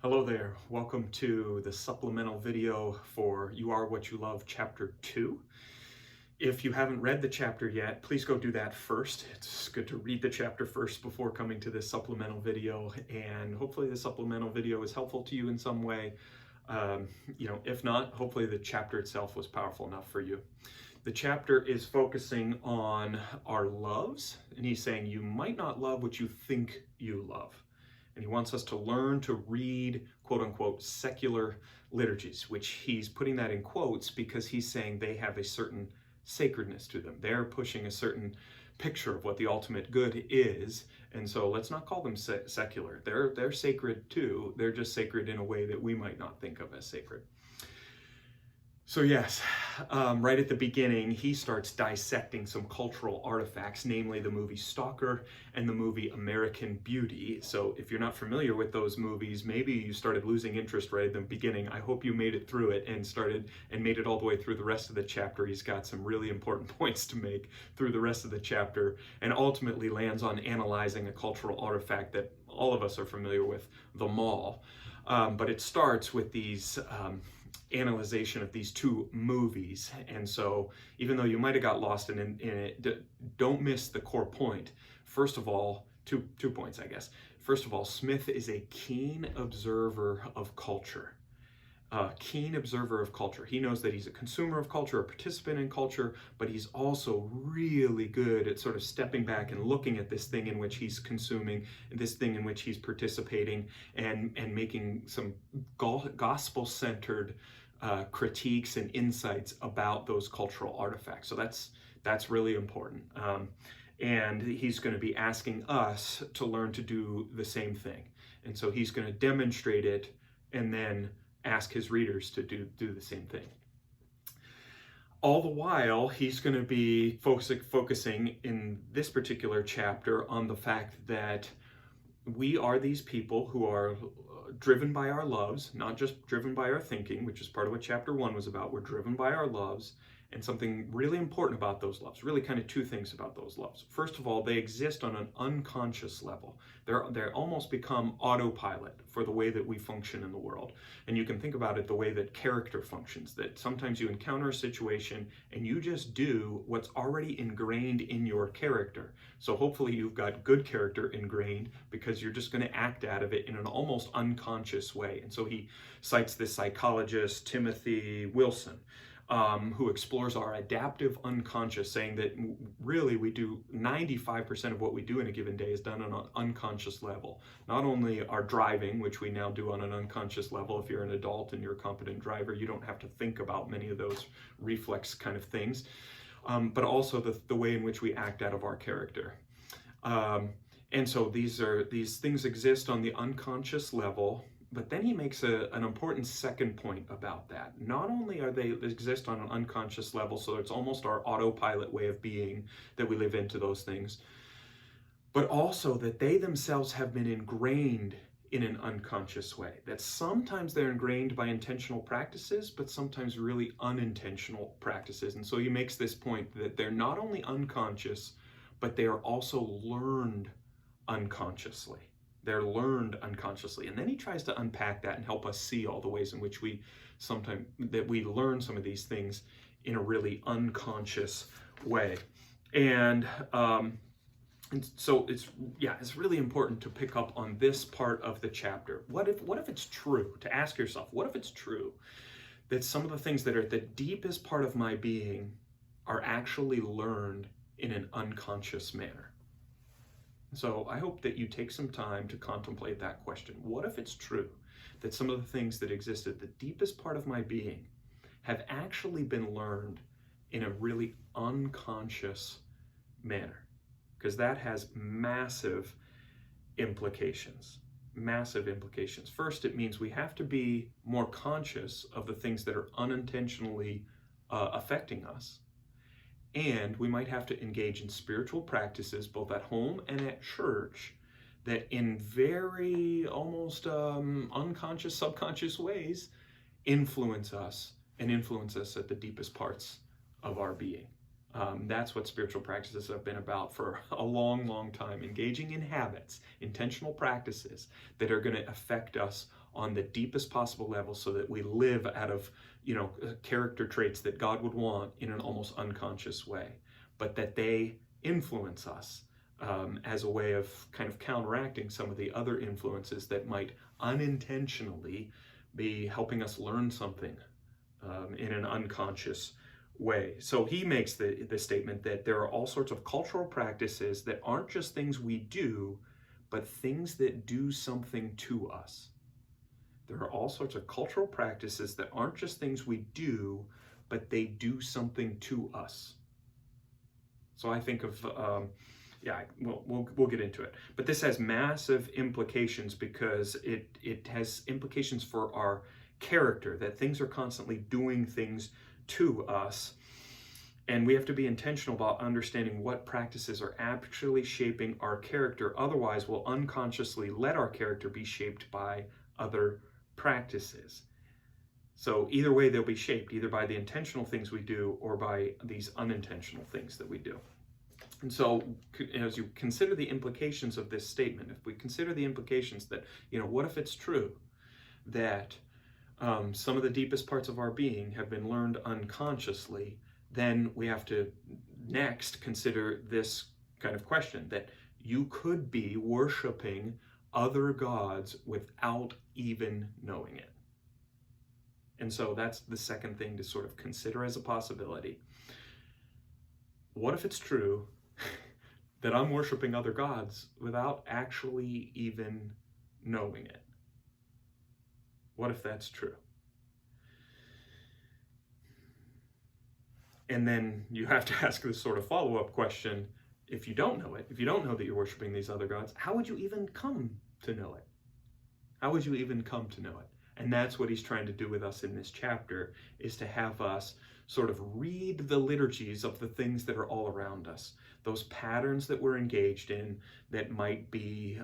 Hello there. Welcome to the supplemental video for You Are What You Love, Chapter 2. If you haven't read the chapter yet, please go do that first. It's good to read the chapter first before coming to this supplemental video, and hopefully the supplemental video is helpful to you in some way. If not, hopefully the chapter itself was powerful enough for you. The chapter is focusing on our loves, and he's saying you might not love what you think you love. And he wants us to learn to read, quote unquote, secular liturgies, which he's putting that in quotes because he's saying they have a certain sacredness to them. They're pushing a certain picture of what the ultimate good is. And so let's not call them secular. They're sacred too. They're just sacred in a way that we might not think of as sacred. So yes, right at the beginning, he starts dissecting some cultural artifacts, namely the movie Stalker and the movie American Beauty. So if you're not familiar with those movies, maybe you started losing interest right at the beginning. I hope you made it through it and made it all the way through the rest of the chapter. He's got some really important points to make through the rest of the chapter, and ultimately lands on analyzing a cultural artifact that all of us are familiar with, the mall. But it starts with these analyzation of these two movies, and so even though you might have got lost in it, don't miss the core point. First of all, two points, I guess. First of all, Smith is a keen observer of culture. Keen observer of culture. He knows that he's a consumer of culture, a participant in culture, but he's also really good at sort of stepping back and looking at this thing in which he's consuming, this thing in which he's participating, and making some gospel-centered critiques and insights about those cultural artifacts. So that's really important. And he's going to be asking us to learn to do the same thing. And so he's going to demonstrate it and then ask his readers to do the same thing. All the while, he's going to be focusing in this particular chapter on the fact that we are these people who are driven by our loves, not just driven by our thinking, which is part of what chapter 1 was about. We're driven by our loves, and something really important about those loves, really kind of two things about those loves. First of all, they exist on an unconscious level. They're almost become autopilot for the way that we function in the world. And you can think about it the way that character functions, that sometimes you encounter a situation and you just do what's already ingrained in your character. So hopefully you've got good character ingrained because you're just going to act out of it in an almost unconscious way. And so he cites this psychologist, Timothy Wilson, who explores our adaptive unconscious, saying that really we do 95% of what we do in a given day is done on an unconscious level. Not only our driving, which we now do on an unconscious level. If you're an adult and you're a competent driver, you don't have to think about many of those reflex kind of things, but also the way in which we act out of our character. And so these things exist on the unconscious level. But then he makes an important second point about that. Not only are they exist on an unconscious level, so it's almost our autopilot way of being that we live into those things, but also that they themselves have been ingrained in an unconscious way. That sometimes they're ingrained by intentional practices, but sometimes really unintentional practices. And so he makes this point that they're not only unconscious, but they are also learned unconsciously. They're learned unconsciously. And then he tries to unpack that and help us see all the ways in which we learn some of these things in a really unconscious way. And so it's really important to pick up on this part of the chapter. What if it's true, to ask yourself, what if it's true that some of the things that are at the deepest part of my being are actually learned in an unconscious manner? So I hope that you take some time to contemplate that question. What if it's true that some of the things that exist at the deepest part of my being have actually been learned in a really unconscious manner? Because that has massive implications. Massive implications. First, it means we have to be more conscious of the things that are unintentionally affecting us. And we might have to engage in spiritual practices, both at home and at church, that in very almost unconscious, subconscious ways influence us at the deepest parts of our being. That's what spiritual practices have been about for a long, long time. Engaging in habits, intentional practices that are going to affect us on the deepest possible level so that we live out of, character traits that God would want in an almost unconscious way, but that they influence us as a way of kind of counteracting some of the other influences that might unintentionally be helping us learn something in an unconscious way. So he makes the statement that there are all sorts of cultural practices that aren't just things we do, but things that do something to us. There are all sorts of cultural practices that aren't just things we do, but they do something to us. So I think of, we'll get into it. But this has massive implications because it has implications for our character, that things are constantly doing things to us. And we have to be intentional about understanding what practices are actually shaping our character. Otherwise, we'll unconsciously let our character be shaped by other practices. So either way, they'll be shaped, either by the intentional things we do or by these unintentional things that we do. And so as you consider the implications of this statement, if we consider the implications that, what if it's true that some of the deepest parts of our being have been learned unconsciously, then we have to next consider this kind of question, that you could be worshiping other gods without even knowing it. And so that's the second thing to sort of consider as a possibility. What if it's true that I'm worshiping other gods without actually even knowing it? What if that's true? And then you have to ask this sort of follow-up question, if you don't know it, if you don't know that you're worshiping these other gods, how would you even come to know it? How would you even come to know it? And that's what he's trying to do with us in this chapter, is to have us sort of read the liturgies of the things that are all around us, those patterns that we're engaged in that might be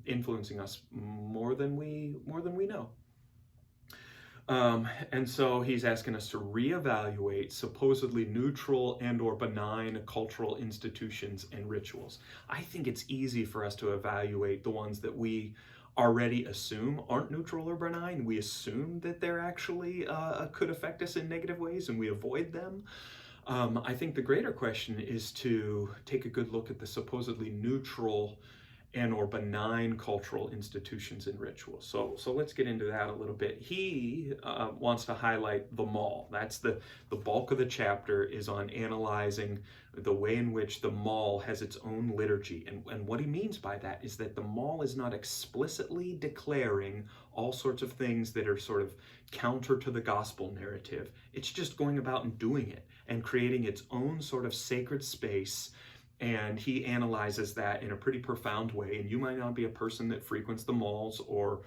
influencing us more than we know. And so he's asking us to reevaluate supposedly neutral and or benign cultural institutions and rituals. I think it's easy for us to evaluate the ones that we already assume aren't neutral or benign. We assume that they're actually could affect us in negative ways, and we avoid them. I think the greater question is to take a good look at the supposedly neutral and or benign cultural institutions and rituals. So let's get into that a little bit. He wants to highlight the mall. That's the bulk of the chapter is on analyzing the way in which the mall has its own liturgy. And what he means by that is that the mall is not explicitly declaring all sorts of things that are sort of counter to the gospel narrative. It's just going about and doing it and creating its own sort of sacred space. And he analyzes that in a pretty profound way. And you might not be a person that frequents the malls or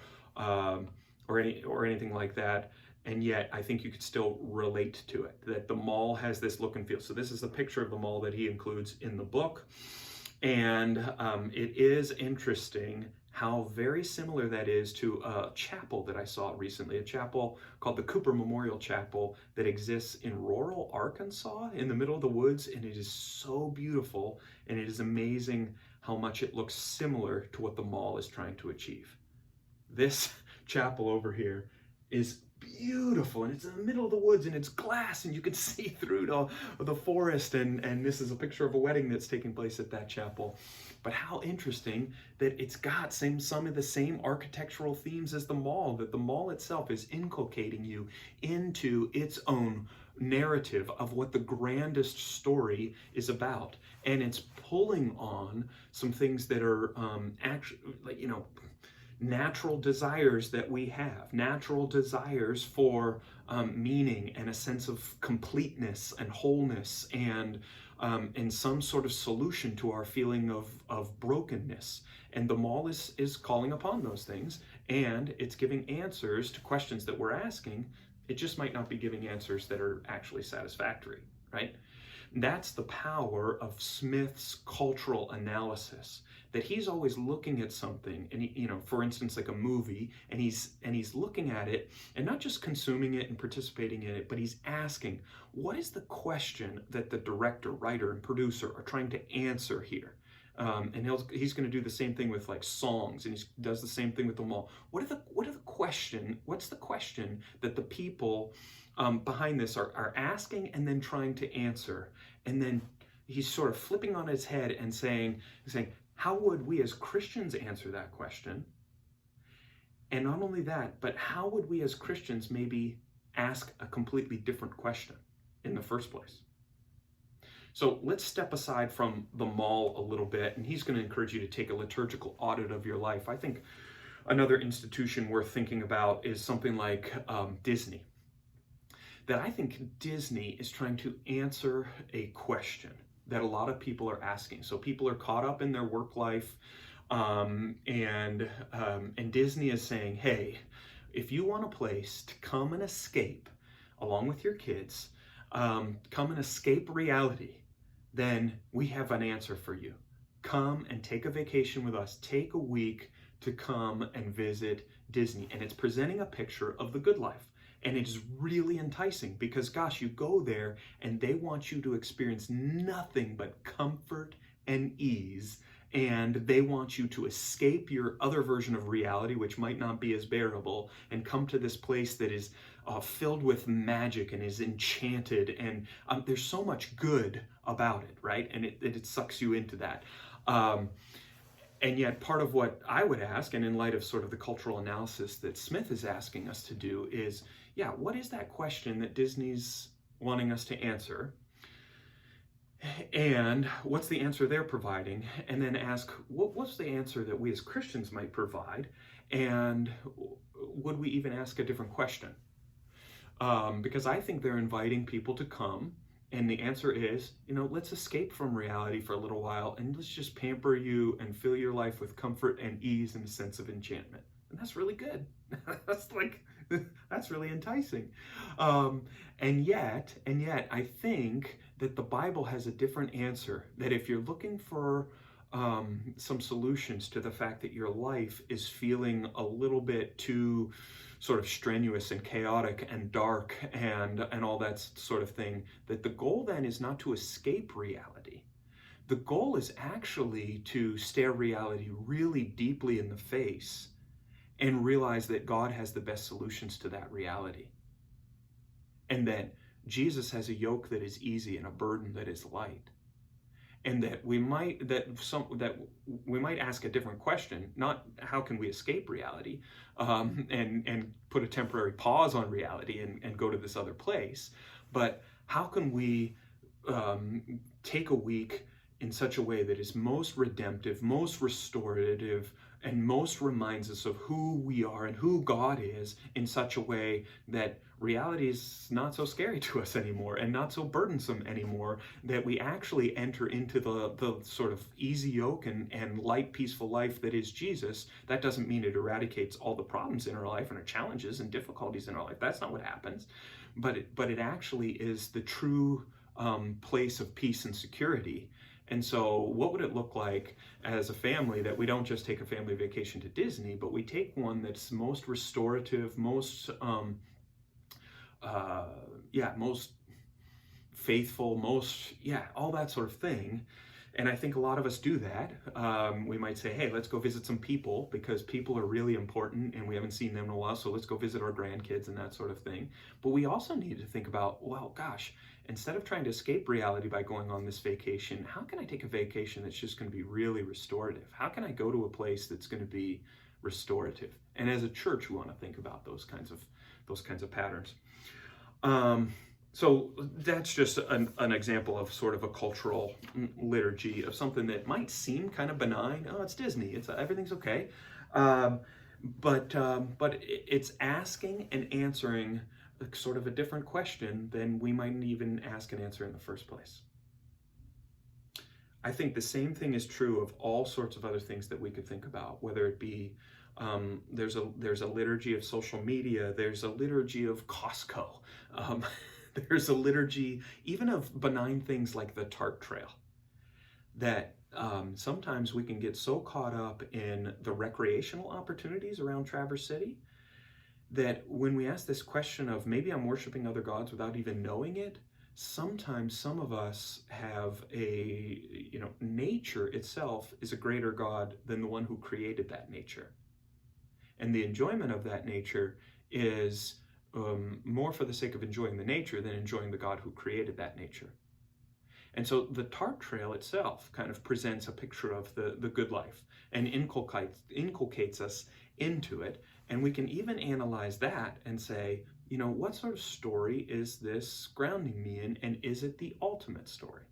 anything like that, and yet I think you could still relate to it, that the mall has this look and feel. So this is a picture of the mall that he includes in the book. And it is interesting how very similar that is to a chapel that I saw recently, a chapel called the Cooper Memorial Chapel that exists in rural Arkansas in the middle of the woods, and it is so beautiful, and it is amazing how much it looks similar to what the mall is trying to achieve. This chapel over here is beautiful, and it's in the middle of the woods, and it's glass, and you can see through the forest, and this is a picture of a wedding that's taking place at that chapel. But how interesting that it's got some of the same architectural themes as the mall, that the mall itself is inculcating you into its own narrative of what the grandest story is about. And it's pulling on some things that are actually, natural desires that we have, natural desires for meaning and a sense of completeness and wholeness and some sort of solution to our feeling of brokenness. And the mall is calling upon those things, and it's giving answers to questions that we're asking. It just might not be giving answers that are actually satisfactory, right? That's the power of Smith's cultural analysis, that he's always looking at something, and for instance, like a movie, and he's looking at it and not just consuming it and participating in it, but he's asking, what is the question that the director, writer, and producer are trying to answer here? And he's going to do the same thing with like songs, and he does the same thing with them all. What's the question that the people behind this are asking and then trying to answer? And then he's sort of flipping on his head and saying, how would we as Christians answer that question? And not only that, but how would we as Christians maybe ask a completely different question in the first place? So let's step aside from the mall a little bit, and he's going to encourage you to take a liturgical audit of your life. I think another institution worth thinking about is something like Disney. That I think Disney is trying to answer a question that a lot of people are asking. So people are caught up in their work life, and Disney is saying, hey, if you want a place to come and escape along with your kids, come and escape reality, then we have an answer for you. Come and take a vacation with us. Take a week to come and visit Disney. And it's presenting a picture of the good life. And it is really enticing because, gosh, you go there and they want you to experience nothing but comfort and ease. And they want you to escape your other version of reality, which might not be as bearable, and come to this place that is filled with magic and is enchanted. And there's so much good about it, right? And it sucks you into that. And yet part of what I would ask, and in light of sort of the cultural analysis that Smith is asking us to do, is, yeah, what is that question that Disney's wanting us to answer? And what's the answer they're providing? And then ask, what's the answer that we as Christians might provide? And would we even ask a different question? Because I think they're inviting people to come, and the answer is, let's escape from reality for a little while, and let's just pamper you and fill your life with comfort and ease and a sense of enchantment. And that's really good. That's really enticing. And yet, I think that the Bible has a different answer, that if you're looking for some solutions to the fact that your life is feeling a little bit too sort of strenuous and chaotic and dark and all that sort of thing, that the goal then is not to escape reality. The goal is actually to stare reality really deeply in the face and realize that God has the best solutions to that reality. And that Jesus has a yoke that is easy and a burden that is light. And that we might ask a different question, not how can we escape reality, and put a temporary pause on reality and go to this other place, but how can we take a week in such a way that is most redemptive, most restorative, and most reminds us of who we are and who God is, in such a way that reality is not so scary to us anymore and not so burdensome anymore, that we actually enter into the sort of easy yoke and light, peaceful life that is Jesus. That doesn't mean it eradicates all the problems in our life and our challenges and difficulties in our life. That's not what happens. But it actually is the true place of peace and security. And so what would it look like as a family that we don't just take a family vacation to Disney, but we take one that's most restorative, most most faithful, all that sort of thing. And I think a lot of us do that. We might say, hey, let's go visit some people because people are really important and we haven't seen them in a while, so let's go visit our grandkids and that sort of thing. But we also need to think about, well, gosh, instead of trying to escape reality by going on this vacation, how can I take a vacation that's just going to be really restorative? How can I go to a place that's going to be restorative? And as a church, we want to think about those kinds of patterns. So that's just an example of sort of a cultural liturgy of something that might seem kind of benign. Oh, it's Disney. Everything's okay. But it's asking and answering sort of a different question than we might even ask and answer in the first place. I think the same thing is true of all sorts of other things that we could think about, whether it be there's a liturgy of social media, there's a liturgy of Costco, there's a liturgy even of benign things like the Tart Trail, that sometimes we can get so caught up in the recreational opportunities around Traverse City that when we ask this question of maybe I'm worshiping other gods without even knowing it, sometimes some of us have nature itself is a greater God than the one who created that nature. And the enjoyment of that nature is more for the sake of enjoying the nature than enjoying the God who created that nature. And so the Tart Trail itself kind of presents a picture of the good life and inculcates us into it. And we can even analyze that and say, what sort of story is this grounding me in, and is it the ultimate story?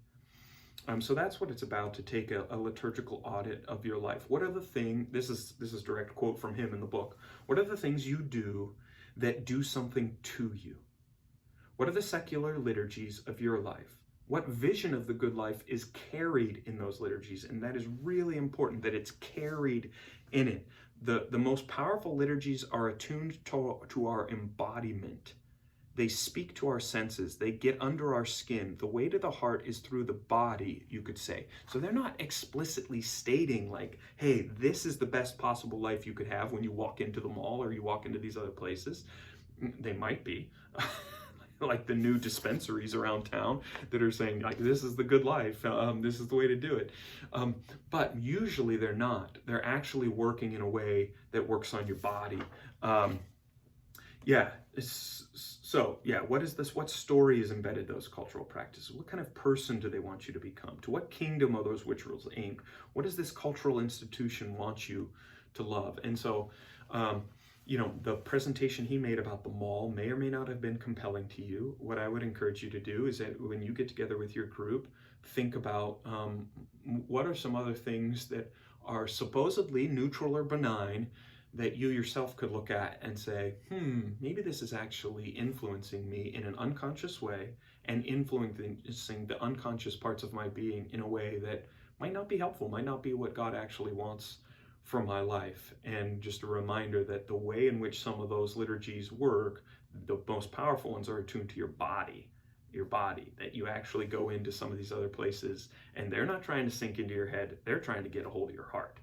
So that's what it's about, to take a liturgical audit of your life. What are the things, this is direct quote from him in the book, what are the things you do that do something to you? What are the secular liturgies of your life? What vision of the good life is carried in those liturgies? And that is really important, that it's carried in it. The most powerful liturgies are attuned to our embodiment. They speak to our senses. They get under our skin. The way to the heart is through the body, you could say. So they're not explicitly stating like, hey, this is the best possible life you could have when you walk into the mall or you walk into these other places. They might be. Like the new dispensaries around town that are saying, like, this is the good life, this is the way to do it. But usually they're not. They're actually working in a way that works on your body. What is this? What story is embedded those cultural practices? What kind of person do they want you to become? To what kingdom are those rituals aimed? What does this cultural institution want you to love? And so, the presentation he made about the mall may or may not have been compelling to you. What I would encourage you to do is that when you get together with your group, think about what are some other things that are supposedly neutral or benign that you yourself could look at and say, maybe this is actually influencing me in an unconscious way and influencing the unconscious parts of my being in a way that might not be helpful, might not be what God actually wants for my life. And just a reminder that the way in which some of those liturgies work, the most powerful ones are attuned to your body, that you actually go into some of these other places and they're not trying to sink into your head, they're trying to get a hold of your heart.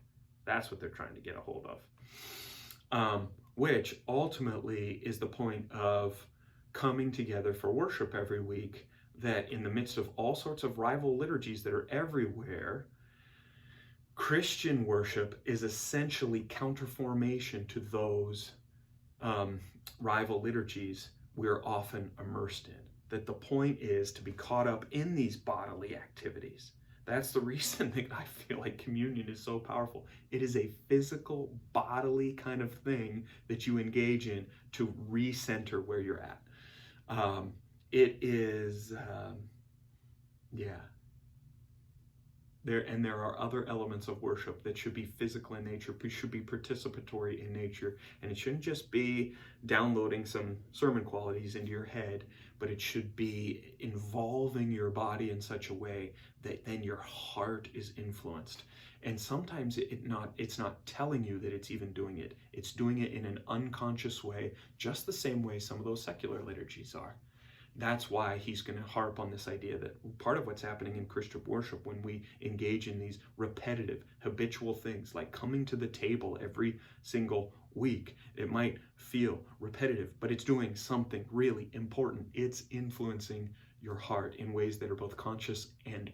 That's what they're trying to get a hold of. Which ultimately is the point of coming together for worship every week, that in the midst of all sorts of rival liturgies that are everywhere, Christian worship is essentially counterformation to those rival liturgies we're often immersed in. That the point is to be caught up in these bodily activities. That's the reason that I feel like communion is so powerful. It is a physical, bodily kind of thing that you engage in to recenter where you're at. It is, There are other elements of worship that should be physical in nature, should be participatory in nature, and it shouldn't just be downloading some sermon qualities into your head, but it should be involving your body in such a way that then your heart is influenced. And sometimes it's not telling you that it's even doing it. It's doing it in an unconscious way, just the same way some of those secular liturgies are. That's why he's going to harp on this idea that part of what's happening in Christian worship when we engage in these repetitive, habitual things like coming to the table every single week, it might feel repetitive, but it's doing something really important. It's influencing your heart in ways that are both conscious and,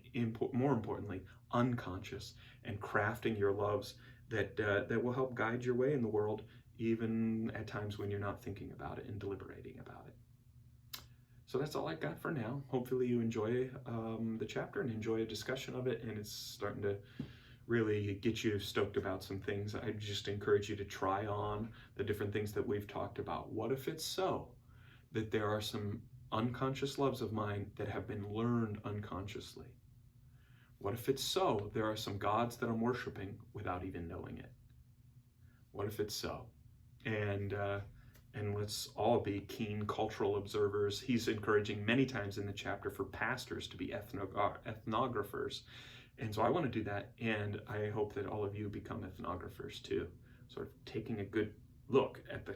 more importantly, unconscious, and crafting your loves that will help guide your way in the world, even at times when you're not thinking about it and deliberating about it. So that's all I got for now. Hopefully you enjoy the chapter and enjoy a discussion of it, and it's starting to really get you stoked about some things. I just encourage you to try on the different things that we've talked about. What if it's so that there are some unconscious loves of mine that have been learned unconsciously? What if it's so there are some gods that I'm worshiping without even knowing it? What if it's so? And let's all be keen cultural observers. He's encouraging many times in the chapter for pastors to be ethnographers. And so I want to do that, and I hope that all of you become ethnographers too, sort of taking a good look at the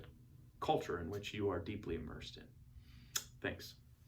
culture in which you are deeply immersed in. Thanks.